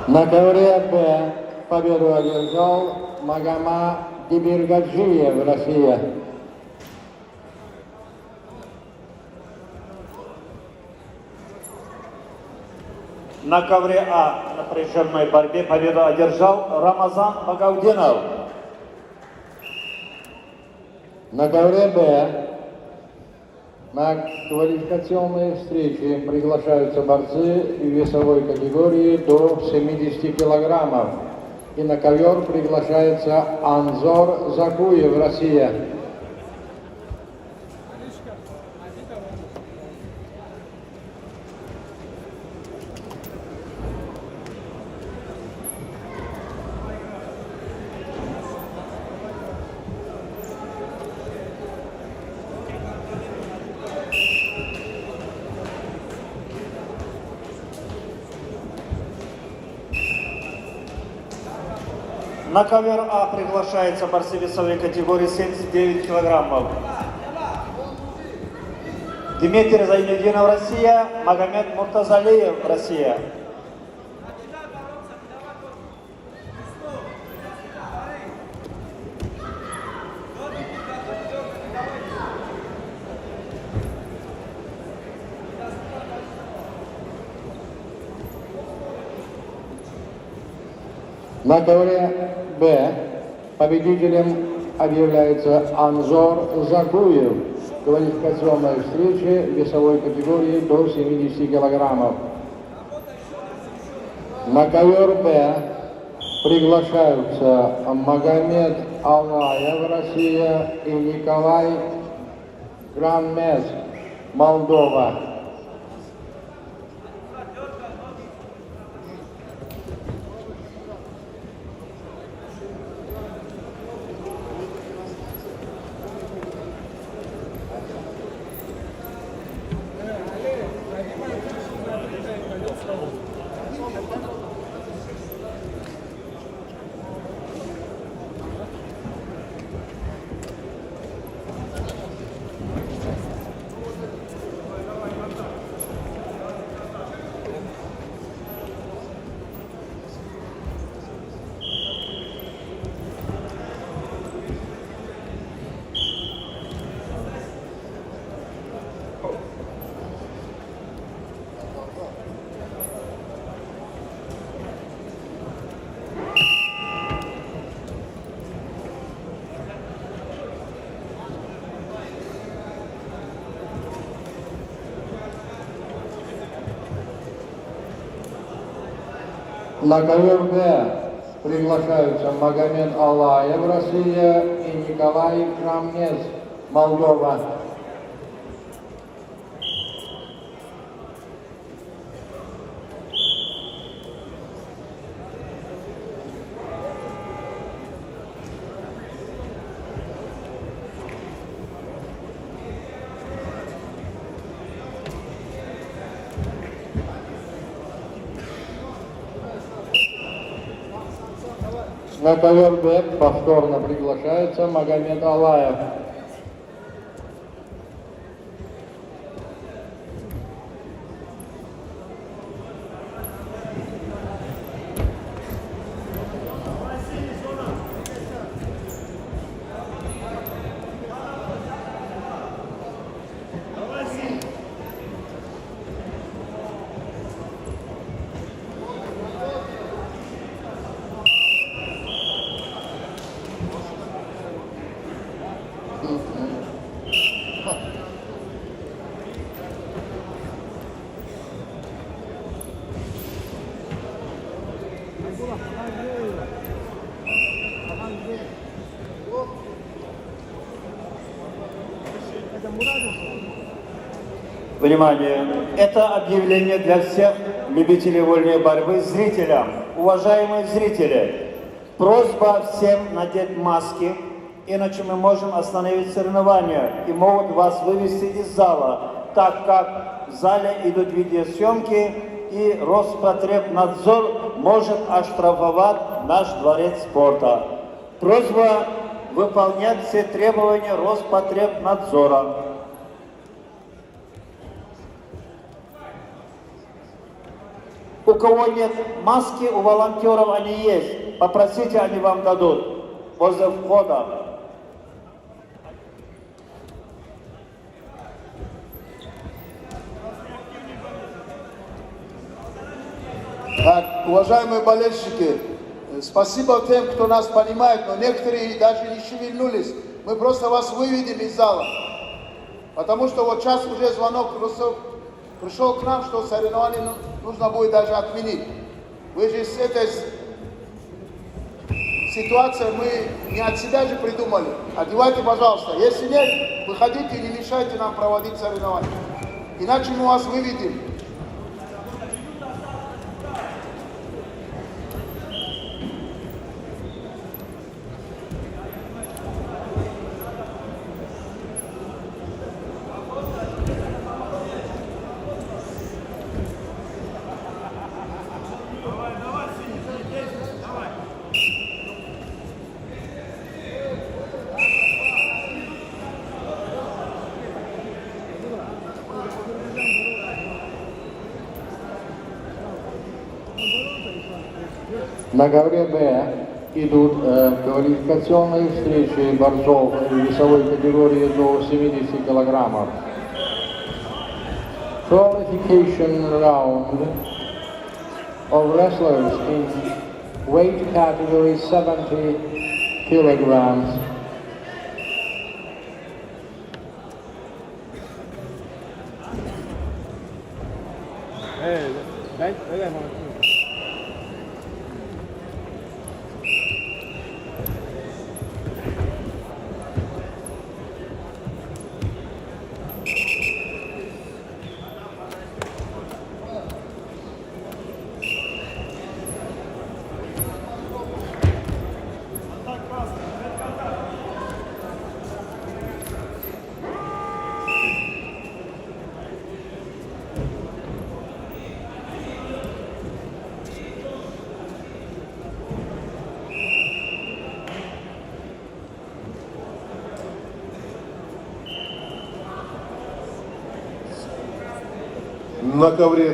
На ковре Б победу одержал Магома Дибиргаджиев, Россия. На ковре А в напряженной борьбе победу одержал Рамазан Багаудинов. На ковре Б на квалификационные встречи приглашаются борцы в весовой категории до 70 килограммов. И на ковер приглашается Анзор Закуев, Россия. На ковер А приглашается борцы весовой категории 79 килограммов. Дмитрий Зайнудинов, Россия. Магомед Муртазалиев, Россия. На ковре Б победителем объявляется Анзор Закуев в квалификационной встрече весовой категории до 70 килограммов. На ковер Б приглашаются Магомед Алаев, Россия, и Николай Гранмес, Молдова. На ковер Б приглашаются Магомед Алаев, Россия, и Николай Гранмес, Молдова. На ковер Б повторно приглашается Магомед Алаев. Внимание! Это объявление для всех любителей вольной борьбы зрителям. Уважаемые зрители, просьба всем надеть маски, иначе мы можем остановить соревнования и могут вас вывести из зала, так как в зале идут видеосъемки и Роспотребнадзор может оштрафовать наш дворец спорта. Просьба выполнять все требования Роспотребнадзора. кого нет маски, у волонтеров они есть. Попросите, они вам дадут. Возле входа. Так, уважаемые болельщики, спасибо тем, кто нас понимает, но некоторые даже не шевельнулись. Мы просто вас выведем из зала. Потому что вот сейчас уже звонок пришел к нам, что соревнование нужно будет даже отменить. Вы же с этой ситуацией мы не от себя же придумали. Одевайте, пожалуйста. Если нет, выходите и не мешайте нам проводить соревнования. Иначе мы вас выведем. На ковре Б идут квалификационные встречи борцов весовой категории до 70 килограммов. Qualification round of wrestlers in weight category 70 kilograms. На ковре